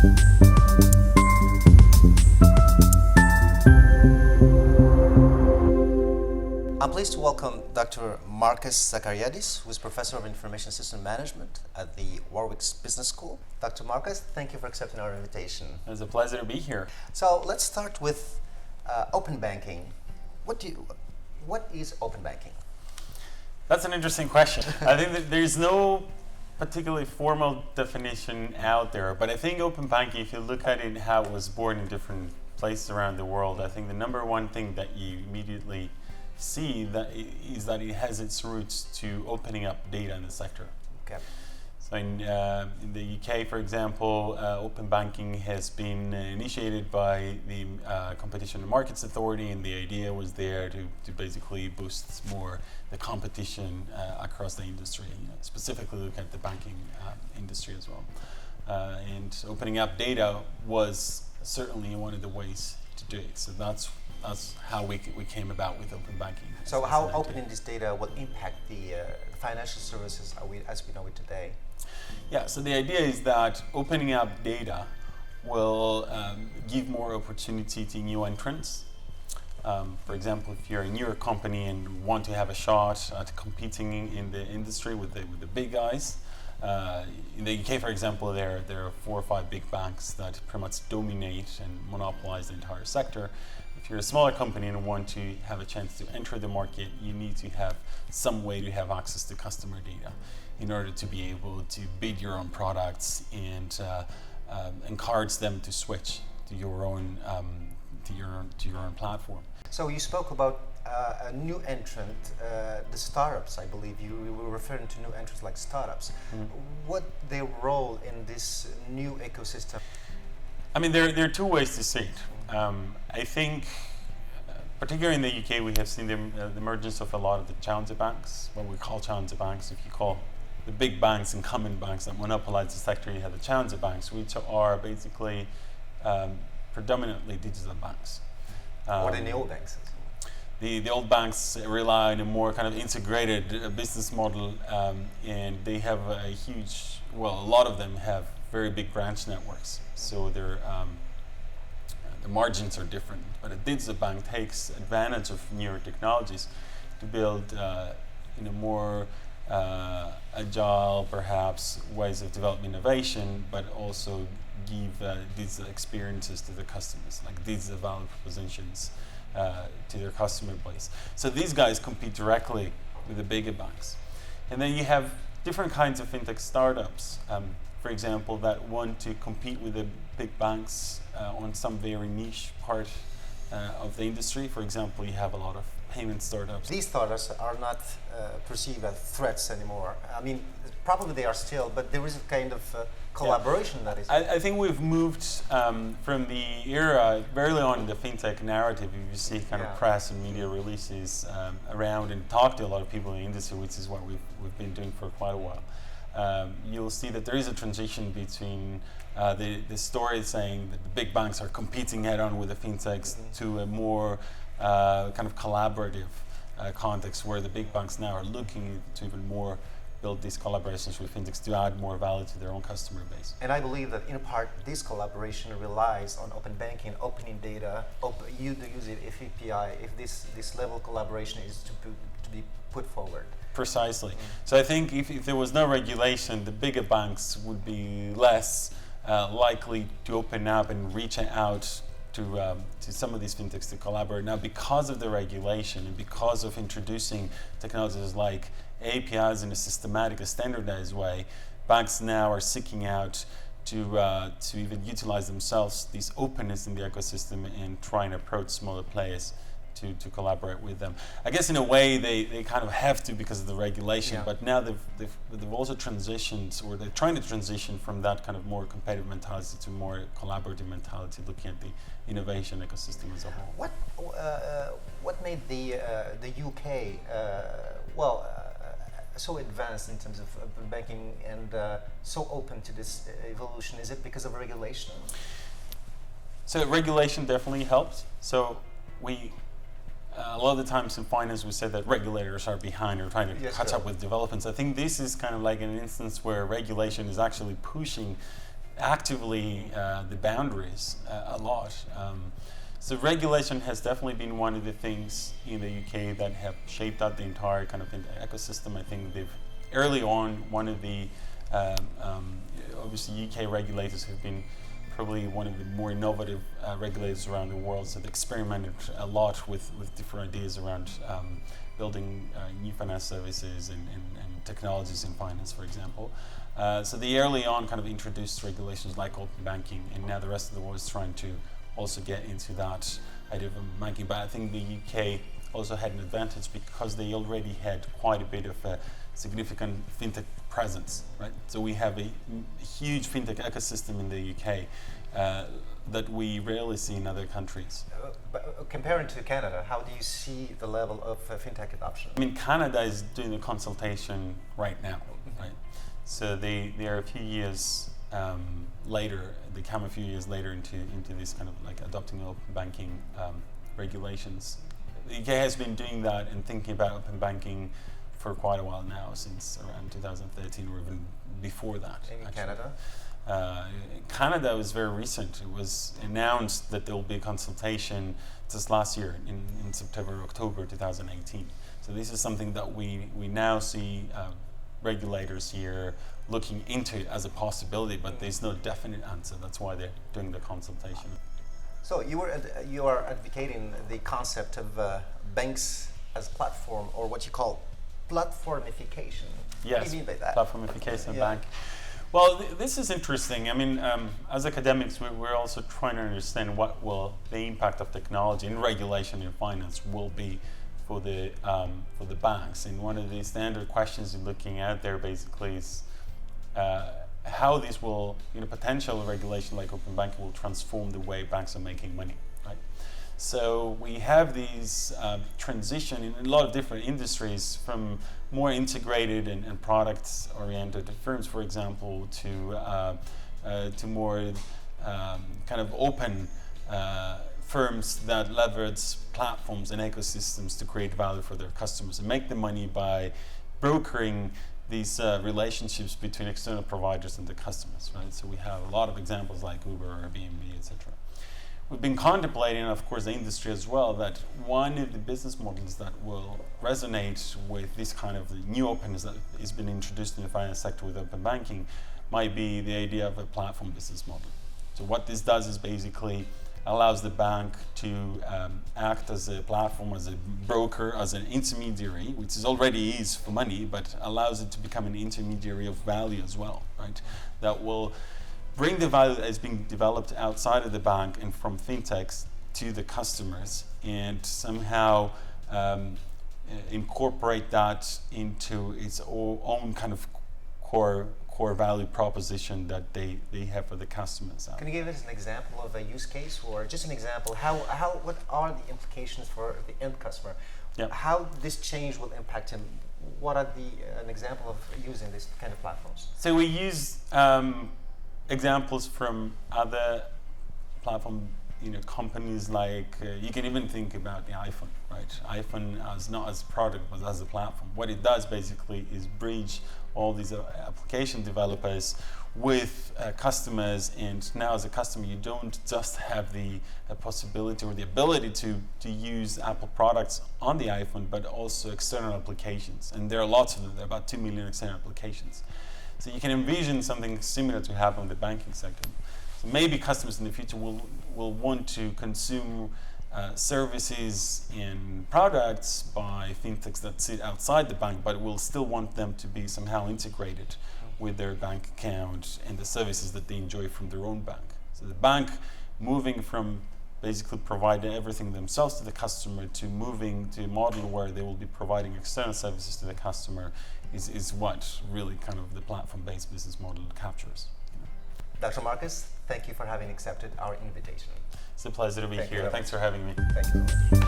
I'm pleased to welcome Dr. Markos Zachariadis, who is Professor of Information System Management at the Warwick Business School. Dr. Markos, thank you for accepting our invitation. It was a pleasure to be here. So let's start with open banking. What is open banking? That's an interesting question. I think that there's no particularly formal definition out there, but I think open banking, if you look at it, how it was born in different places around the world, I think the number one thing that you immediately see is that it has its roots to opening up data in the sector. Okay. So in the UK, for example, open banking has been initiated by the Competition and Markets Authority, and the idea was there to basically boost more the competition across the industry, specifically look at the banking industry as well. And opening up data was certainly one of the ways to do it. So that's how we came about with open banking. So how opening this data will impact the financial services as we know it today? Yeah, so the idea is that opening up data will give more opportunity to new entrants. For example, if you're a newer company and want to have a shot at competing in the industry with the big guys, in the UK, for example, there are 4 or 5 big banks that pretty much dominate and monopolize the entire sector. If you're a smaller company and want to have a chance to enter the market, you need to have some way to have access to customer data in order to be able to bid your own products and encourage them to switch to your own platform. So you spoke about a new entrant, the startups. I believe you were referring to new entrants like startups. What their role in this new ecosystem? I mean, there are 2 ways to see it. I think, particularly in the UK, we have seen the emergence of a lot of the challenger banks, what we call challenger banks. If you call the big banks, incumbent banks that monopolize the sector, you have the challenger banks, which are basically predominantly digital banks. What are the old banks? The old banks rely on a more kind of integrated business model, and they have a lot of them have very big branch networks. So the margins are different. But a digital bank takes advantage of newer technologies to build more agile, perhaps, ways of developing innovation, but also give digital experiences to the customers, like digital value propositions to their customer base. So these guys compete directly with the bigger banks. And then you have different kinds of fintech startups, for example, that want to compete with the big banks on some very niche part of the industry. For example, you have a lot of payment startups. These startups are not perceived as threats anymore. I mean, probably they are still, but there is a kind of collaboration that is. I think we've moved from the era very early on in the fintech narrative. You see kind of press and media releases around and talk to a lot of people in the industry, which is what we've been doing for quite a while. You'll see that there is a transition between the story saying that the big banks are competing head-on with the fintechs to a more kind of collaborative context where the big banks now are looking to even more build these collaborations with fintechs to add more value to their own customer base. And I believe that in part this collaboration relies on open banking, opening data, you to use it if API, if this level of collaboration is to be put forward. Precisely. So I think if there was no regulation, the bigger banks would be less likely to open up and reach out to some of these fintechs to collaborate. Now, because of the regulation and because of introducing technologies like APIs in a systematic, a standardized way, banks now are seeking out to even utilize themselves this openness in the ecosystem and try and approach smaller players to collaborate with them. I guess in a way they kind of have to because of the regulation, but now they've also transitioned, or they're trying to transition from that kind of more competitive mentality to more collaborative mentality, looking at the innovation ecosystem as a whole. What made the UK so advanced in terms of banking and so open to this evolution? Is it because of regulation? So regulation definitely helped. So a lot of the times in finance we say that regulators are behind or trying to catch up with developments. I think this is kind of like an instance where regulation is actually pushing actively the boundaries a lot. So regulation has definitely been one of the things in the UK that have shaped out the entire kind of ecosystem. I think they've early on one of the obviously UK regulators have been probably one of the more innovative regulators around the world. So they experimented a lot with different ideas around building new finance services and technologies in finance, for example. So they early on kind of introduced regulations like open banking, and now the rest of the world is trying to also get into that idea of open banking. But I think the UK also had an advantage because they already had quite a bit of a significant fintech presence, right? So we have a huge fintech ecosystem in the UK that we rarely see in other countries. But comparing to Canada, how do you see the level of fintech adoption? I mean, Canada is doing a consultation right now, right? So they are a few years later. They come a few years later into this kind of like adopting open banking regulations. The UK has been doing that and thinking about open banking for quite a while now, since around 2013 or even before that. In Canada? Canada was very recent. It was announced that there will be a consultation just last year in September, October 2018. So this is something that we now see regulators here looking into as a possibility, but there's no definite answer. That's why they're doing the consultation. So you are advocating the concept of banks as platform, or what you call platformification. Yes, what do you mean by that? Platformification of bank. Well, this is interesting. I mean, as academics, we're also trying to understand what will the impact of technology and regulation in finance will be for the banks. And one of the standard questions you're looking at there basically is how this will, potential regulation like open banking will transform the way banks are making money, right? So we have these transition in a lot of different industries, from more integrated and product-oriented firms, for example, to more kind of open firms that leverage platforms and ecosystems to create value for their customers and make the money by brokering these relationships between external providers and the customers, right? So we have a lot of examples like Uber, Airbnb, etc. We've been contemplating, of course, the industry as well, that one of the business models that will resonate with this kind of the new openness that has been introduced in the finance sector with open banking might be the idea of a platform business model. So what this does is basically allows the bank to act as a platform, as a broker, as an intermediary, which is already is for money, but allows it to become an intermediary of value as well, right? That will bring the value that is being developed outside of the bank and from fintechs to the customers, and somehow incorporate that into its own kind of core value proposition that they have for the customers. Can you give us an example of a use case, or just an example? What are the implications for the end customer? Yep. How this change will impact him? What are an example of using this kind of platforms? So we use examples from other platform companies, like you can even think about the iPhone, right? iPhone as not as a product but as a platform. What it does basically is bridge all these application developers with customers, and now as a customer you don't just have the possibility or the ability to use Apple products on the iPhone, but also external applications, and there are lots of them. There are about 2 million external applications. So you can envision something similar to happen in the banking sector. So maybe customers in the future will want to consume services and products by fintechs that sit outside the bank, but will still want them to be somehow integrated with their bank account and the services that they enjoy from their own bank. So the bank moving from basically providing everything themselves to the customer to moving to a model where they will be providing external services to the customer is what really kind of the platform-based business model captures. Dr. Markos, thank you for having accepted our invitation. It's a pleasure to be here. Thanks for having me. Thank you.